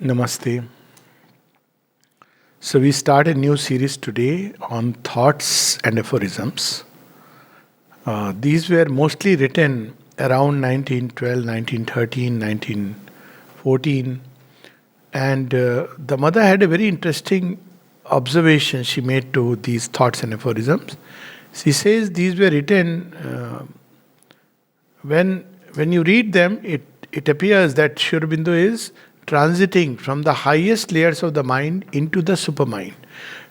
Namaste. So, we start a new series today on Thoughts and Aphorisms. These were mostly written around 1912, 1913, 1914. And the mother had a very interesting observation she made to these Thoughts and Aphorisms. She says these were written when you read them, it appears that Sri Aurobindo is transiting from the highest layers of the mind into the supermind.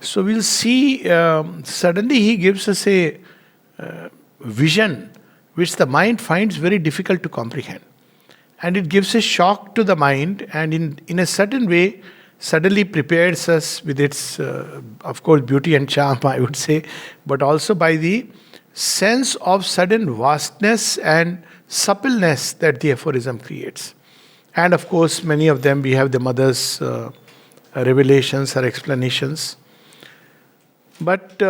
So we'll see, suddenly he gives us a vision which the mind finds very difficult to comprehend. And it gives a shock to the mind, and in a certain way, suddenly prepares us with its, of course, beauty and charm, I would say, but also by the sense of sudden vastness and suppleness that the aphorism creates. And of course, many of them we have the mother's revelations or explanations. But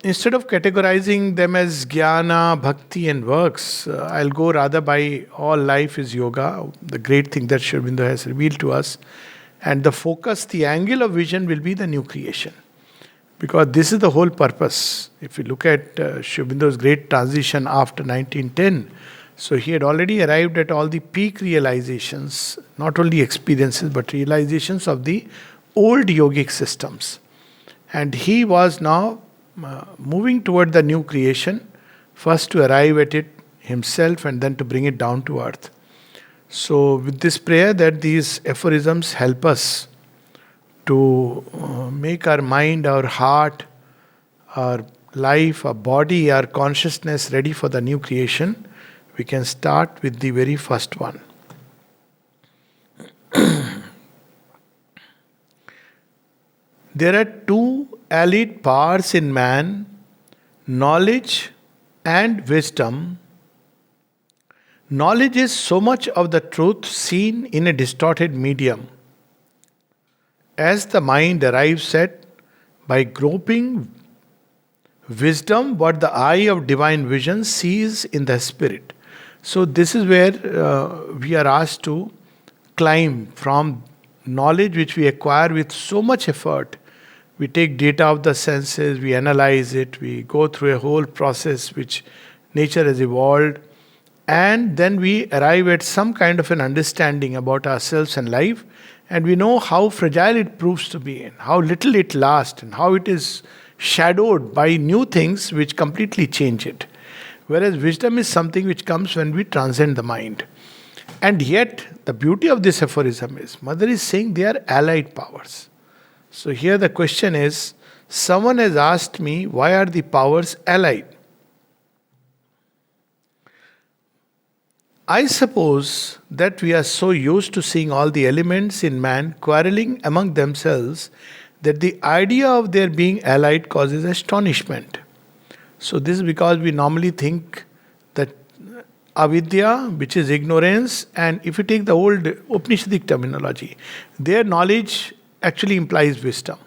instead of categorizing them as jnana, bhakti, and works, I'll go rather by all life is yoga, the great thing that Sri Aurobindo has revealed to us. And the focus, the angle of vision will be the new creation. Because this is the whole purpose. If you look at Sri Aurobindo's great transition after 1910, so he had already arrived at all the peak realizations, not only experiences, but realizations of the old yogic systems. And he was now moving toward the new creation, first to arrive at it himself and then to bring it down to earth. So, with this prayer that these aphorisms help us to make our mind, our heart, our life, our body, our consciousness ready for the new creation, we can start with the very first one. There are two allied powers in man, knowledge and wisdom. Knowledge is so much of the truth seen in a distorted medium. As the mind arrives at, by groping wisdom, what the eye of divine vision sees in the spirit. So this is where we are asked to climb from knowledge which we acquire with so much effort. We take data of the senses, we analyze it, we go through a whole process which nature has evolved, and then we arrive at some kind of an understanding about ourselves and life, and we know how fragile it proves to be, and how little it lasts, and how it is shadowed by new things which completely change it. Whereas wisdom is something which comes when we transcend the mind. And yet, the beauty of this aphorism is, Mother is saying they are allied powers. So here the question is, someone has asked me, why are the powers allied? I suppose that we are so used to seeing all the elements in man quarreling among themselves that the idea of their being allied causes astonishment. So this is because we normally think that avidya, which is ignorance, and if you take the old Upanishadic terminology, their knowledge actually implies wisdom.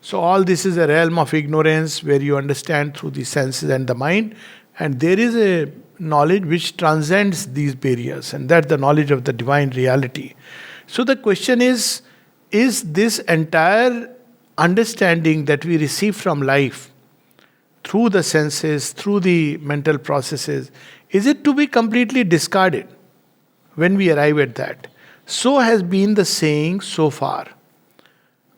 So all this is a realm of ignorance where you understand through the senses and the mind, and there is a knowledge which transcends these barriers, and that's the knowledge of the divine reality. So the question is this entire understanding that we receive from life, through the senses, through the mental processes, is it to be completely discarded when we arrive at that? So has been the saying so far.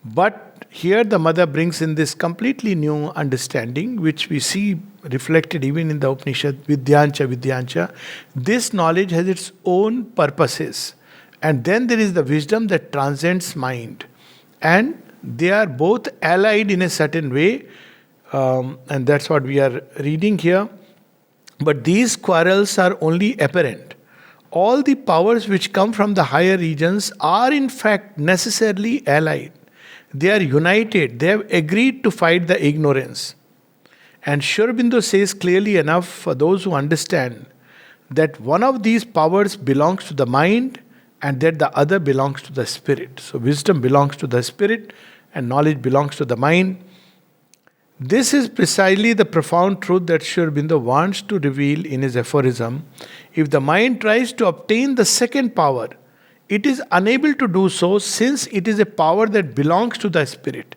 But here the mother brings in this completely new understanding, which we see reflected even in the Upanishad, Vidyancha, Vidyancha. This knowledge has its own purposes. And then there is the wisdom that transcends mind. And they are both allied in a certain way. And that's what we are reading here. But these quarrels are only apparent. All the powers which come from the higher regions are in fact necessarily allied. They are united. They have agreed to fight the ignorance. And Sri Aurobindo says clearly enough for those who understand that one of these powers belongs to the mind and that the other belongs to the spirit. So wisdom belongs to the spirit and knowledge belongs to the mind. This is precisely the profound truth that Sri Aurobindo wants to reveal in his aphorism. If the mind tries to obtain the second power, it is unable to do so since it is a power that belongs to the spirit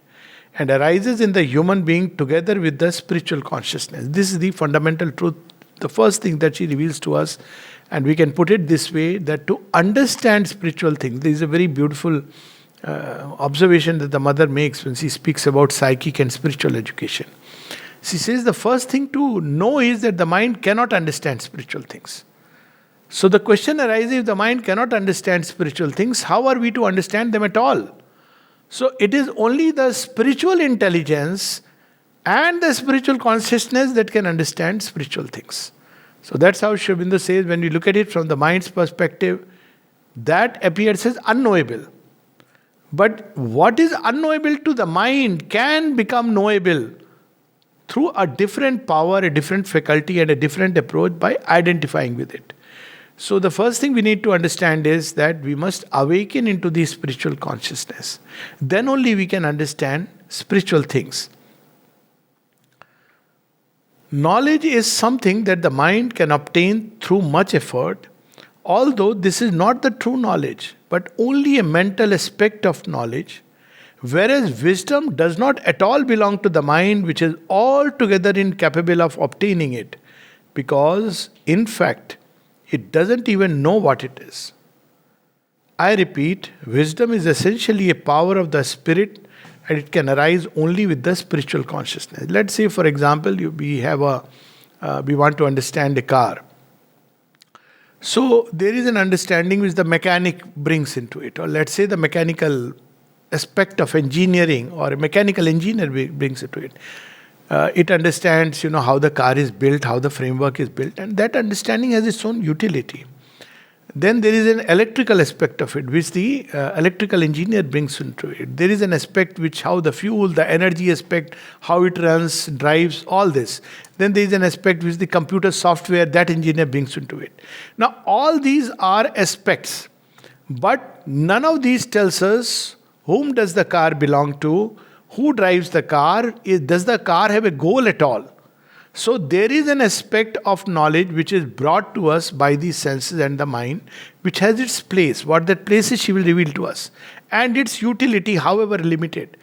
and arises in the human being together with the spiritual consciousness. This is the fundamental truth, the first thing that she reveals to us. And we can put it this way, that to understand spiritual things, there is a very beautiful observation that the mother makes when she speaks about psychic and spiritual education. She says the first thing to know is that the mind cannot understand spiritual things. So the question arises, if the mind cannot understand spiritual things, how are we to understand them at all? So it is only the spiritual intelligence and the spiritual consciousness that can understand spiritual things. So that's how Sri Aurobindo says, when we look at it from the mind's perspective, that appears as unknowable. But what is unknowable to the mind can become knowable through a different power, a different faculty, and a different approach by identifying with it. So the first thing we need to understand is that we must awaken into the spiritual consciousness. Then only we can understand spiritual things. Knowledge is something that the mind can obtain through much effort, although this is not the true knowledge, but only a mental aspect of knowledge, whereas wisdom does not at all belong to the mind, which is altogether incapable of obtaining it, because, in fact, it doesn't even know what it is. I repeat, wisdom is essentially a power of the spirit, and it can arise only with the spiritual consciousness. Let's say, for example, we want to understand a car. So there is an understanding which the mechanic brings into it, or let's say the mechanical aspect of engineering, or a mechanical engineer brings it to it. It understands, how the car is built, how the framework is built, and that understanding has its own utility. Then there is an electrical aspect of it, which the electrical engineer brings into it. There is an aspect which how the fuel, the energy aspect, how it runs, drives, all this. Then there is an aspect which the computer software, that engineer brings into it. Now, all these are aspects, but none of these tells us whom does the car belong to, who drives the car, does the car have a goal at all? So there is an aspect of knowledge which is brought to us by the senses and the mind, which has its place. What that place is, she will reveal to us. And its utility, however limited.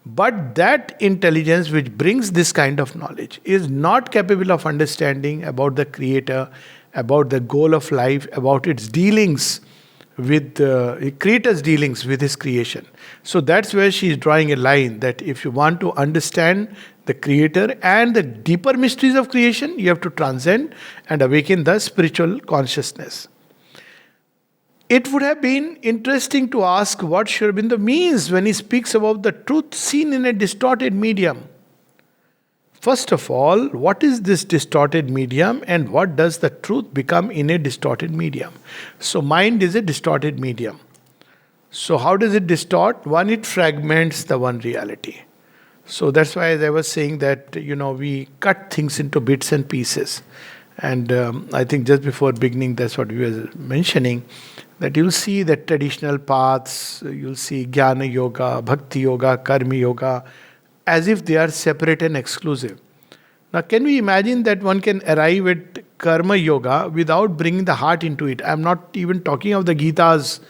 But that intelligence which brings this kind of knowledge is not capable of understanding about the Creator, about the goal of life, about its dealings with the Creator's dealings with His creation. So that's where she is drawing a line, that if you want to understand the Creator and the deeper mysteries of creation, you have to transcend and awaken the spiritual consciousness. It would have been interesting to ask what Sri Aurobindo means when he speaks about the truth seen in a distorted medium. First of all, what is this distorted medium, and what does the truth become in a distorted medium? So mind is a distorted medium. So how does it distort? One, it fragments the one reality. So that's why, as I was saying, that we cut things into bits and pieces. And I think just before beginning, that's what we were mentioning, that you'll see that traditional paths, you'll see Jnana Yoga, Bhakti Yoga, Karma Yoga, as if they are separate and exclusive. Now, can we imagine that one can arrive at Karma Yoga without bringing the heart into it? I'm not even talking of the Gita's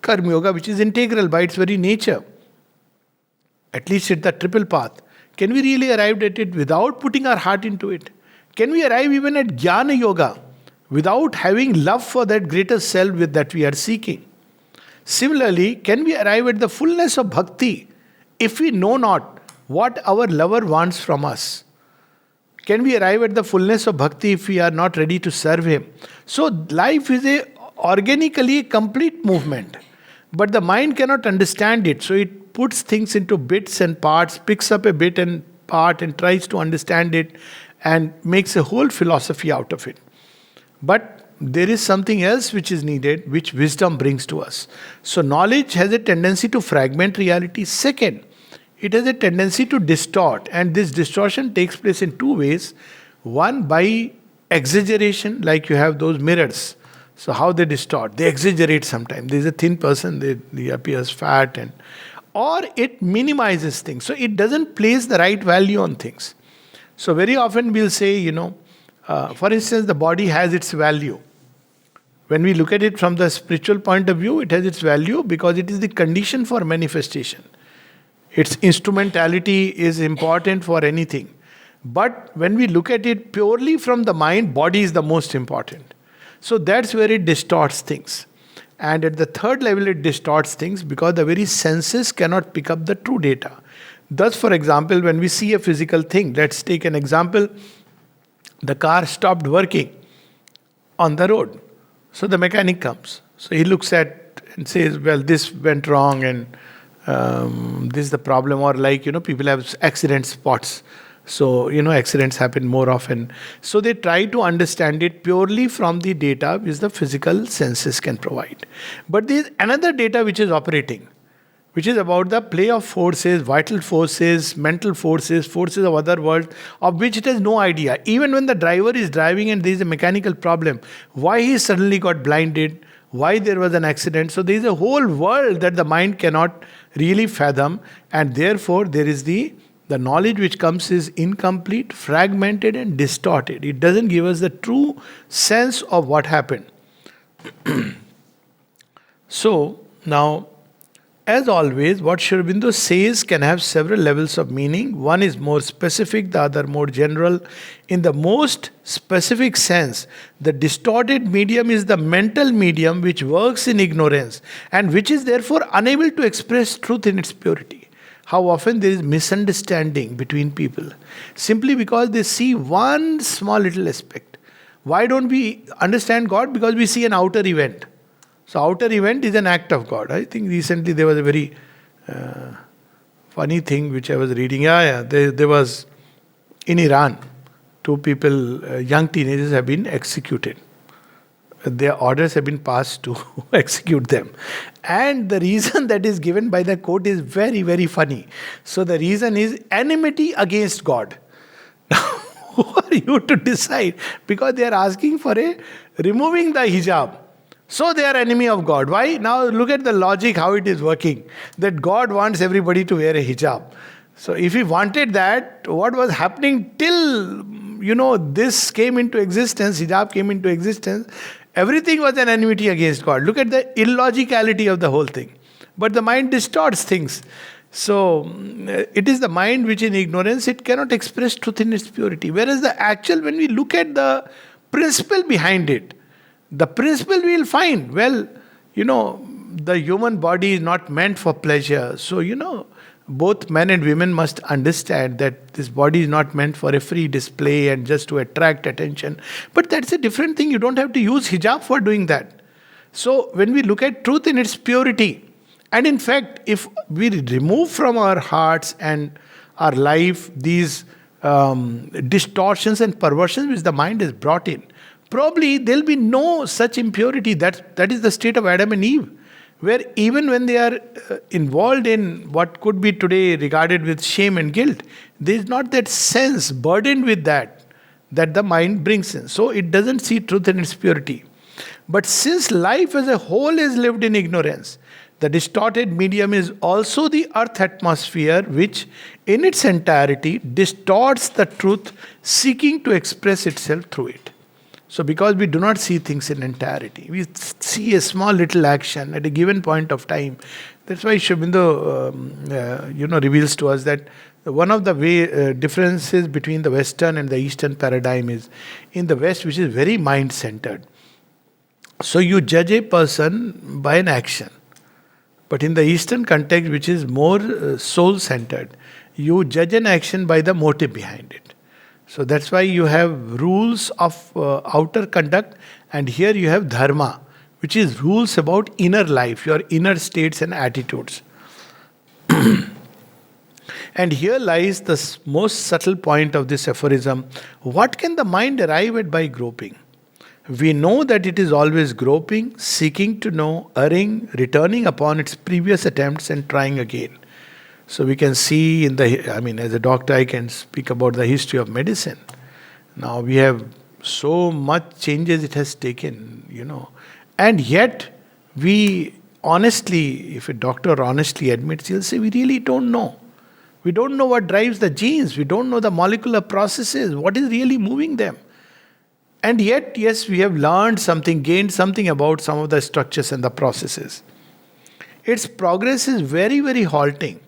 Karma Yoga, which is integral by its very nature. At least it's the triple path. Can we really arrive at it without putting our heart into it? Can we arrive even at Jnana Yoga without having love for that greater self that we are seeking? Similarly, can we arrive at the fullness of Bhakti if we know not what our lover wants from us? Can we arrive at the fullness of Bhakti if we are not ready to serve him? So life is organically a complete movement. But the mind cannot understand it. So it puts things into bits and parts, picks up a bit and part and tries to understand it and makes a whole philosophy out of it. But there is something else which is needed, which wisdom brings to us. So knowledge has a tendency to fragment reality. Second, it has a tendency to distort. And this distortion takes place in two ways. One, by exaggeration, like you have those mirrors. So how they distort? They exaggerate sometimes. There is a thin person, he appears fat, or it minimizes things. So it doesn't place the right value on things. So very often we'll say, for instance, the body has its value. When we look at it from the spiritual point of view, it has its value because it is the condition for manifestation. Its instrumentality is important for anything. But when we look at it purely from the mind, body is the most important. So that's where it distorts things. And at the third level, it distorts things because the very senses cannot pick up the true data. Thus, for example, when we see a physical thing, let's take an example. The car stopped working on the road. So the mechanic comes. So he looks at and says, well, this went wrong and this is the problem. Or like, people have accident spots. So, accidents happen more often. So they try to understand it purely from the data which the physical senses can provide. But there is another data which is operating, which is about the play of forces, vital forces, mental forces, forces of other world, of which it has no idea. Even when the driver is driving and there is a mechanical problem, why he suddenly got blinded, why there was an accident. So there is a whole world that the mind cannot really fathom, and therefore there is the knowledge which comes is incomplete, fragmented and distorted. It doesn't give us the true sense of what happened. So now, as always, what Sri Aurobindo says can have several levels of meaning. One is more specific, the other more general. In the most specific sense, the distorted medium is the mental medium which works in ignorance and which is therefore unable to express truth in its purity. How often there is misunderstanding between people simply because they see one small little aspect. Why don't we understand God? Because we see an outer event. So outer event is an act of God. I think recently there was a very funny thing which I was reading. There was in Iran, 2 people, young teenagers have been executed. Their orders have been passed to execute them. And the reason that is given by the court is very, very funny. So the reason is enmity against God. Now, who are you to decide? Because they are asking for removing the hijab. So they are enemy of God. Why? Now look at the logic, how it is working. That God wants everybody to wear a hijab. So if he wanted that, what was happening till, this came into existence, hijab came into existence, everything was an enmity against God. Look at the illogicality of the whole thing. But the mind distorts things. So it is the mind which in ignorance, it cannot express truth in its purity. Whereas the actual, when we look at the principle behind it, the principle we will find, the human body is not meant for pleasure. So, both men and women must understand that this body is not meant for a free display and just to attract attention. But that's a different thing. You don't have to use hijab for doing that. So when we look at truth in its purity, and in fact, if we remove from our hearts and our life these distortions and perversions which the mind has brought in, probably there'll be no such impurity. That is the state of Adam and Eve, where even when they are involved in what could be today regarded with shame and guilt, there is not that sense burdened with that the mind brings in. So it doesn't see truth in its purity. But since life as a whole is lived in ignorance, the distorted medium is also the earth atmosphere, which in its entirety distorts the truth, seeking to express itself through it. So because we do not see things in entirety, we see a small little action at a given point of time. That's why Sri Aurobindo, reveals to us that one of the differences between the Western and the Eastern paradigm is, in the West, which is very mind-centered. So you judge a person by an action. But in the Eastern context, which is more soul-centered, you judge an action by the motive behind it. So that's why you have rules of outer conduct, and here you have dharma, which is rules about inner life, your inner states and attitudes. And here lies the most subtle point of this aphorism. What can the mind arrive at by groping? We know that it is always groping, seeking to know, erring, returning upon its previous attempts and trying again. So we can see as a doctor, I can speak about the history of medicine. Now we have so much changes it has taken, And yet, we honestly, if a doctor honestly admits, he'll say, we really don't know. We don't know what drives the genes. We don't know the molecular processes. What is really moving them? And yet, yes, we have learned something, gained something about some of the structures and the processes. Its progress is very, very halting.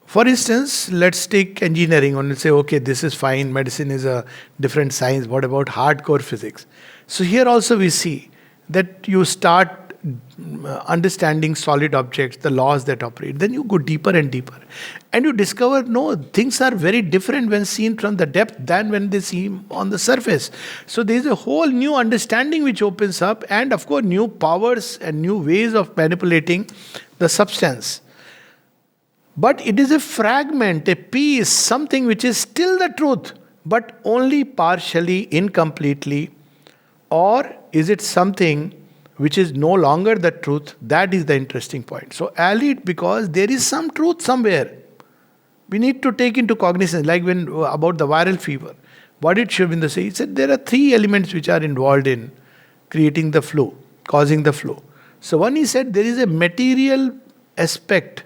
For instance, let's take engineering and say, okay, this is fine, medicine is a different science. What about hardcore physics? So here also we see that you start understanding solid objects, the laws that operate. Then you go deeper and deeper. And you discover, no, things are very different when seen from the depth than when they seem on the surface. So there is a whole new understanding which opens up, and of course, new powers and new ways of manipulating the substance. But it is a fragment, a piece, something which is still the truth, but only partially, incompletely. Or is it something which is no longer the truth? That is the interesting point. So, allied, because there is some truth somewhere. We need to take into cognizance, like when about the viral fever. What did Sri Aurobindo say? He said there are three elements which are involved in creating the flow, causing the flow. So, one, he said there is a material aspect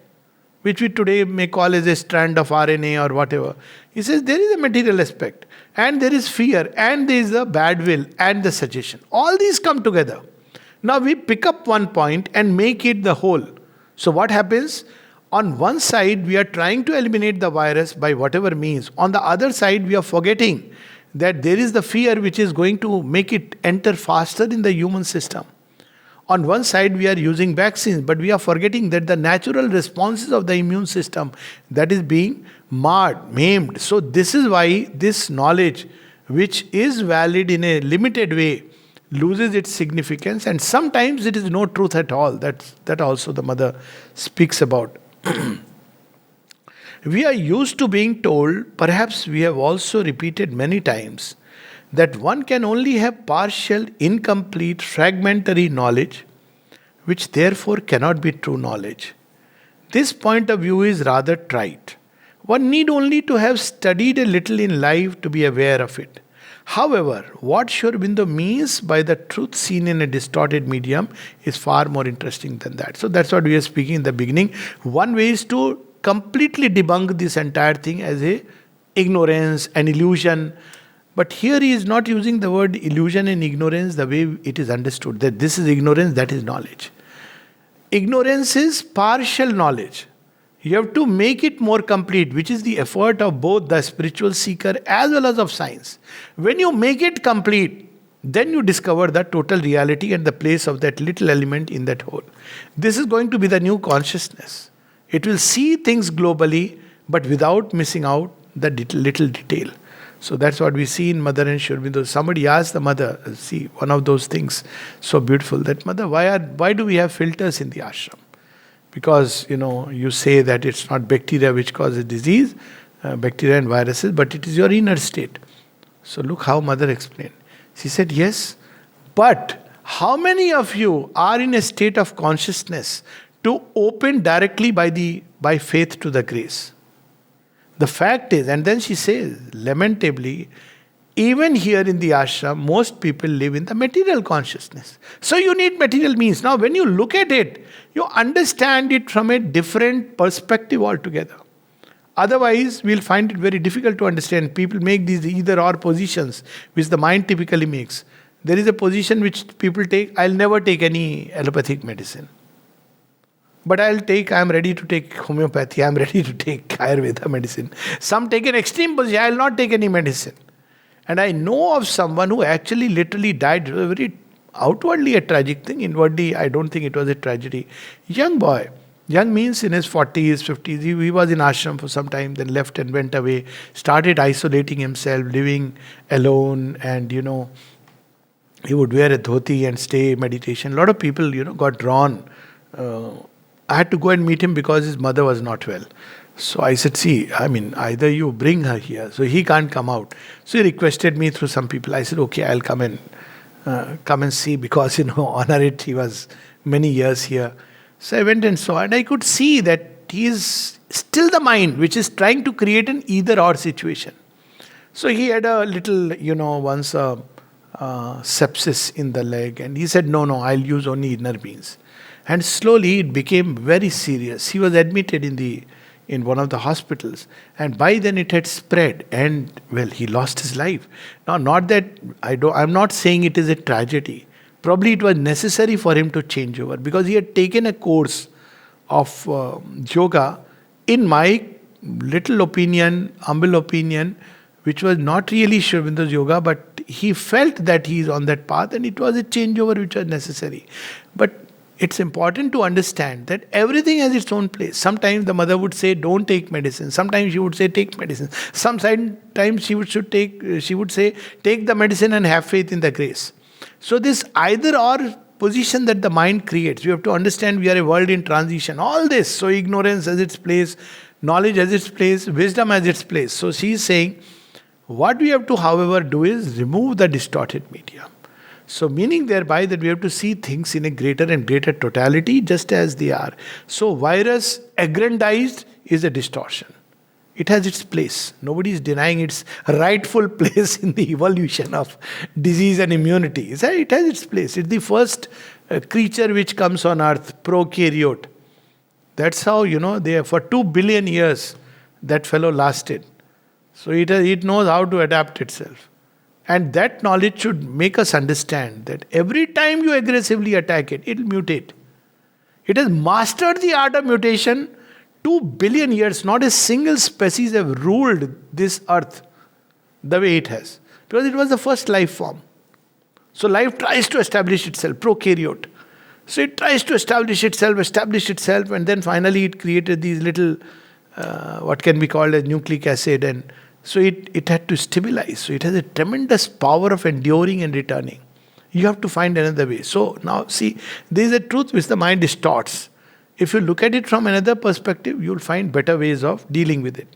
which we today may call as a strand of RNA or whatever. He says there is a material aspect, and there is fear, and there is the bad will, and the suggestion. All these come together. Now we pick up one point and make it the whole. So what happens? On one side, we are trying to eliminate the virus by whatever means. On the other side, we are forgetting that there is the fear which is going to make it enter faster in the human system. On one side, we are using vaccines, but we are forgetting that the natural responses of the immune system, that is being marred, maimed. So this is why this knowledge, which is valid in a limited way, loses its significance, and sometimes it is no truth at all. That also the mother speaks about. We are used to being told, perhaps we have also repeated many times, that one can only have partial, incomplete, fragmentary knowledge, which therefore cannot be true knowledge. This point of view is rather trite. One need only to have studied a little in life to be aware of it. However, what Sri Aurobindo means by the truth seen in a distorted medium is far more interesting than that. So that's what we are speaking in the beginning. One way is to completely debunk this entire thing as a ignorance, an illusion. But here he is not using the word illusion and ignorance the way it is understood, that this is ignorance, that is knowledge. Ignorance is partial knowledge. You have to make it more complete, which is the effort of both the spiritual seeker as well as of science. When you make it complete, then you discover the total reality and the place of that little element in that whole. This is going to be the new consciousness. It will see things globally, but without missing out the little detail. So that's what we see in Mother and Sri Aurobindo. Somebody asked the mother, see, one of those things so beautiful, that mother, why do we have filters in the ashram? Because, you say that it's not bacteria which causes disease, bacteria and viruses, but it is your inner state. So look how mother explained. She said, yes, but how many of you are in a state of consciousness to open directly by faith to the grace? The fact is, and then she says, lamentably, even here in the ashram, most people live in the material consciousness. So you need material means. Now, when you look at it, you understand it from a different perspective altogether. Otherwise, we'll find it very difficult to understand. People make these either or positions, which the mind typically makes. There is a position which people take, I'll never take any allopathic medicine. But I'm ready to take homeopathy, I'm ready to take Ayurveda medicine. Some take an extreme position, I'll not take any medicine. And I know of someone who actually literally died. It was a very outwardly a tragic thing. Inwardly, I don't think it was a tragedy. Young boy. Young means in his 40s, 50s. He was in ashram for some time, then left and went away. Started isolating himself, living alone, and he would wear a dhoti and stay meditation. A lot of people, got drawn. I had to go and meet him because his mother was not well. So I said, either you bring her here. So he can't come out. So he requested me through some people. I said, okay, I'll come and see, because, honor it, he was many years here. So I went and saw, and I could see that he is still the mind which is trying to create an either or situation. So he had a little, once a sepsis in the leg, and he said, no, I'll use only inner means. And slowly it became very serious. He was admitted in the in one of the hospitals, and by then it had spread, and well, he lost his life. Now, not that I'm not saying it is a tragedy. Probably it was necessary for him to change over, because he had taken a course of yoga, in my little opinion, humble opinion, which was not really Sri Aurobindo's yoga, but he felt that he is on that path, and it was a changeover which was necessary. But it's important to understand that everything has its own place. Sometimes the mother would say, "Don't take medicine." Sometimes she would say, "Take medicine." Sometimes she would say, "Take the medicine and have faith in the grace." So this either or position that the mind creates, we have to understand we are a world in transition. All this, so ignorance has its place, knowledge has its place, wisdom has its place. So she is saying, what we have to, however, do is remove the distorted medium. So meaning thereby that we have to see things in a greater and greater totality just as they are. So virus aggrandized is a distortion. It has its place. Nobody is denying its rightful place in the evolution of disease and immunity. It has its place. It's the first creature which comes on earth, prokaryote. That's how, for 2 billion years that fellow lasted. So it knows how to adapt itself. And that knowledge should make us understand that every time you aggressively attack it, it will mutate. It has mastered the art of mutation. 2 billion years, not a single species have ruled this earth the way it has. Because it was the first life form. So life tries to establish itself, prokaryote. So it tries to establish itself, and then finally it created these little, what can be called as nucleic acid, and so it had to stabilize. So it has a tremendous power of enduring and returning. You have to find another way. So now see, there is a truth which the mind distorts. If you look at it from another perspective, you will find better ways of dealing with it.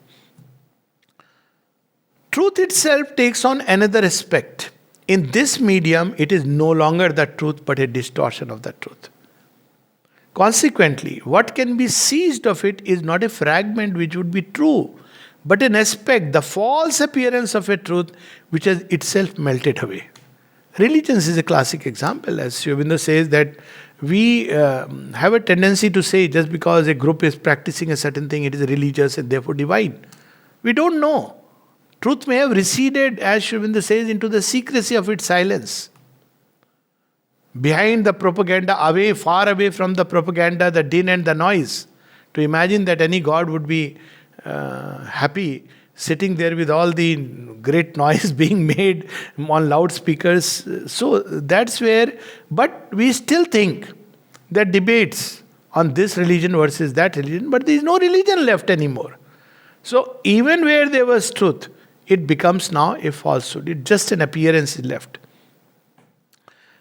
Truth itself takes on another aspect. In this medium, it is no longer the truth but a distortion of the truth. Consequently, what can be seized of it is not a fragment which would be true, but an aspect, the false appearance of a truth which has itself melted away. Religions is a classic example. As Sri Aurobindo says that we have a tendency to say just because a group is practicing a certain thing, it is religious and therefore divine. We don't know. Truth may have receded, as Sri Aurobindo says, into the secrecy of its silence. Behind the propaganda, far away from the propaganda, the din and the noise. To imagine that any god would be happy sitting there with all the great noise being made on loudspeakers. So that's where, but we still think that debates on this religion versus that religion, but there is no religion left anymore. So even where there was truth, it becomes now a falsehood. It's just an appearance is left.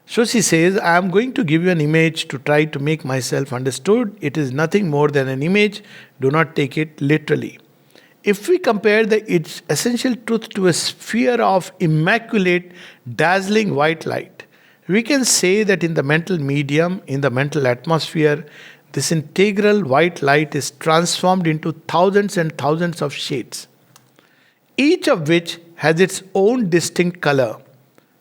So she says, I am going to give you an image to try to make myself understood. It is nothing more than an image. Do not take it literally. If we compare its essential truth to a sphere of immaculate, dazzling white light, we can say that in the mental medium, in the mental atmosphere, this integral white light is transformed into thousands and thousands of shades, each of which has its own distinct color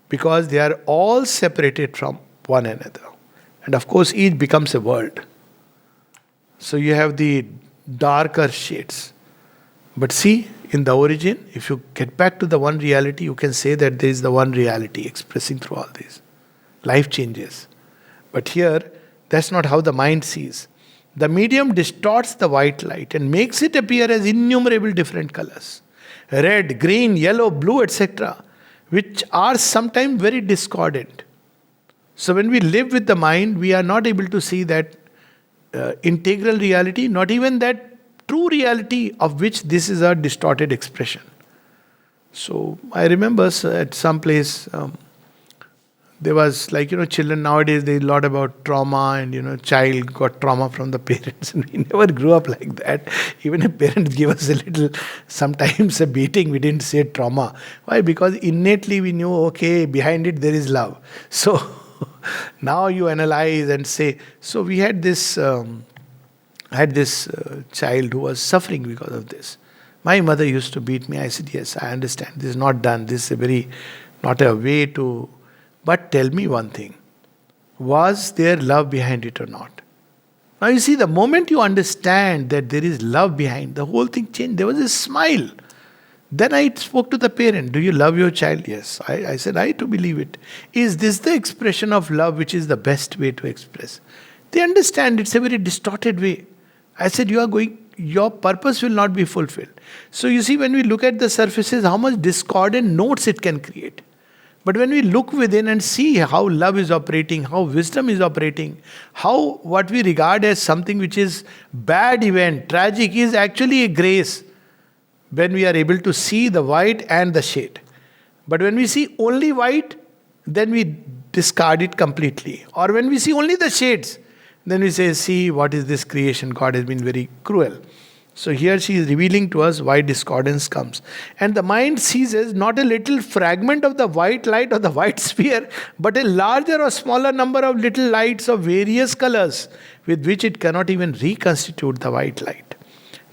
because they are all separated from one another. And of course, each becomes a world. So you have the darker shades. But see, in the origin, if you get back to the one reality, you can say that there is the one reality expressing through all this. Life changes. But here, that's not how the mind sees. The medium distorts the white light and makes it appear as innumerable different colors. Red, green, yellow, blue, etc., which are sometimes very discordant. So when we live with the mind, we are not able to see that integral reality, not even that true reality of which this is a distorted expression. So I remember at some place, there was children nowadays, they a lot about trauma and, child got trauma from the parents. And we never grew up like that. Even if parents give us a little, sometimes a beating, we didn't say trauma. Why? Because innately we knew, okay, behind it there is love. So now you analyze and say, so we had this child who was suffering because of this. My mother used to beat me. I said, yes, I understand. This is not done. This is not a way to... But tell me one thing. Was there love behind it or not? Now you see, the moment you understand that there is love behind, the whole thing changed. There was a smile. Then I spoke to the parent, do you love your child? Yes. I said, I too believe it. Is this the expression of love which is the best way to express? They understand it's a very distorted way. I said, your purpose will not be fulfilled. So you see, when we look at the surfaces, how much discordant notes it can create. But when we look within and see how love is operating, how wisdom is operating, how what we regard as something which is bad event, tragic, is actually a grace, when we are able to see the white and the shade. But when we see only white, then we discard it completely. Or when we see only the shades, then we say, see, what is this creation? God has been very cruel. So here she is revealing to us why discordance comes. And the mind seizes not a little fragment of the white light or the white sphere, but a larger or smaller number of little lights of various colors with which it cannot even reconstitute the white light.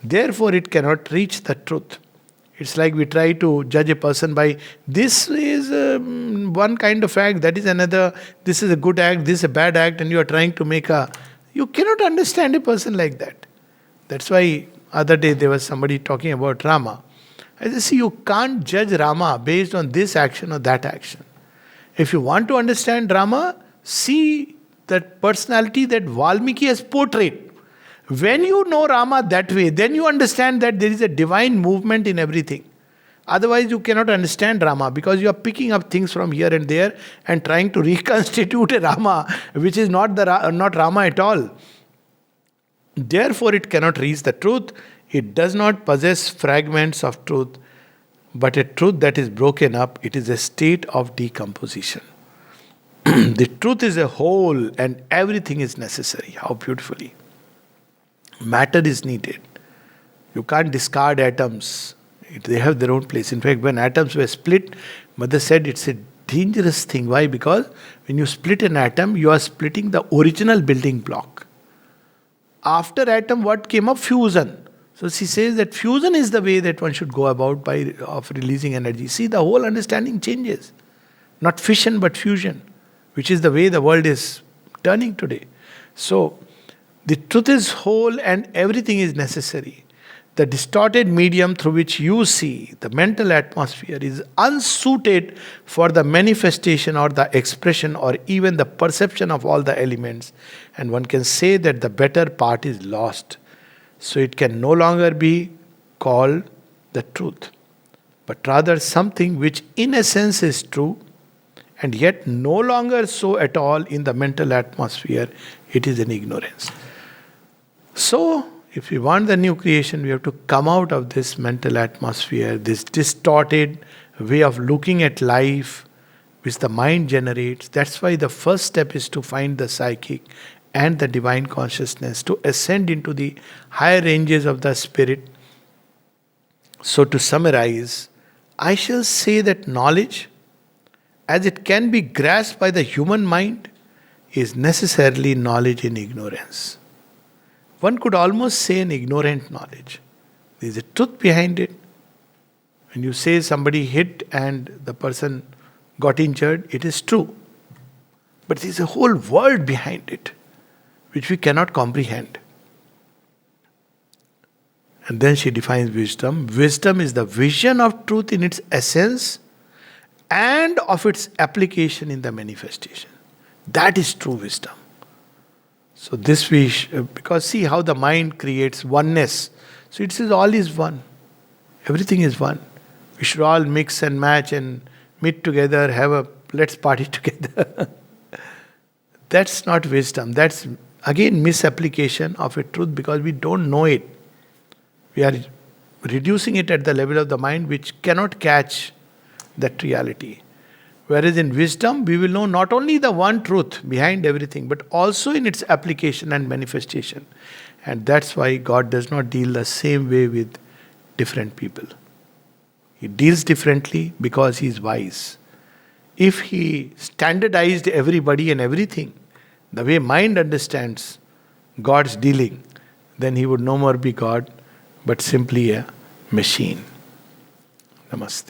Therefore, it cannot reach the truth. It's like we try to judge a person by, this is one kind of act, that is another, this is a good act, this is a bad act, and you are trying to make you cannot understand a person like that. That's why other day there was somebody talking about Rama. I said, see, you can't judge Rama based on this action or that action. If you want to understand Rama, see that personality that Valmiki has portrayed. When you know Rama that way, then you understand that there is a divine movement in everything. Otherwise, you cannot understand Rama, because you are picking up things from here and there and trying to reconstitute a Rama which is not Rama at all. Therefore, it cannot reach the truth. It does not possess fragments of truth, but a truth that is broken up. It is a state of decomposition. The truth is a whole and everything is necessary. How beautifully. Matter is needed. You can't discard atoms. They have their own place. In fact, when atoms were split, Mother said it's a dangerous thing. Why? Because when you split an atom, you are splitting the original building block. After atom, what came up? Fusion. So she says that fusion is the way that one should go about of releasing energy. See, the whole understanding changes. Not fission, but fusion, which is the way the world is turning today. So, the truth is whole and everything is necessary. The distorted medium through which you see, the mental atmosphere, is unsuited for the manifestation or the expression or even the perception of all the elements. And one can say that the better part is lost. So it can no longer be called the truth, but rather something which in essence is true and yet no longer so at all in the mental atmosphere. It is an ignorance. So, if we want the new creation, we have to come out of this mental atmosphere, this distorted way of looking at life, which the mind generates. That's why the first step is to find the psychic and the divine consciousness, to ascend into the higher ranges of the spirit. So, to summarize, I shall say that knowledge, as it can be grasped by the human mind, is necessarily knowledge in ignorance. One could almost say an ignorant knowledge. There is a truth behind it. When you say somebody hit and the person got injured, it is true. But there is a whole world behind it, which we cannot comprehend. And then she defines wisdom. Wisdom is the vision of truth in its essence and of its application in the manifestation. That is true wisdom. So this because see how the mind creates oneness. So it says all is one. Everything is one. We should all mix and match and meet together, let's party together. That's not wisdom. That's again misapplication of a truth because we don't know it. We are reducing it at the level of the mind which cannot catch that reality. Whereas in wisdom, we will know not only the one truth behind everything, but also in its application and manifestation. And that's why God does not deal the same way with different people. He deals differently because He is wise. If He standardized everybody and everything, the way mind understands God's dealing, then He would no more be God, but simply a machine. Namaste.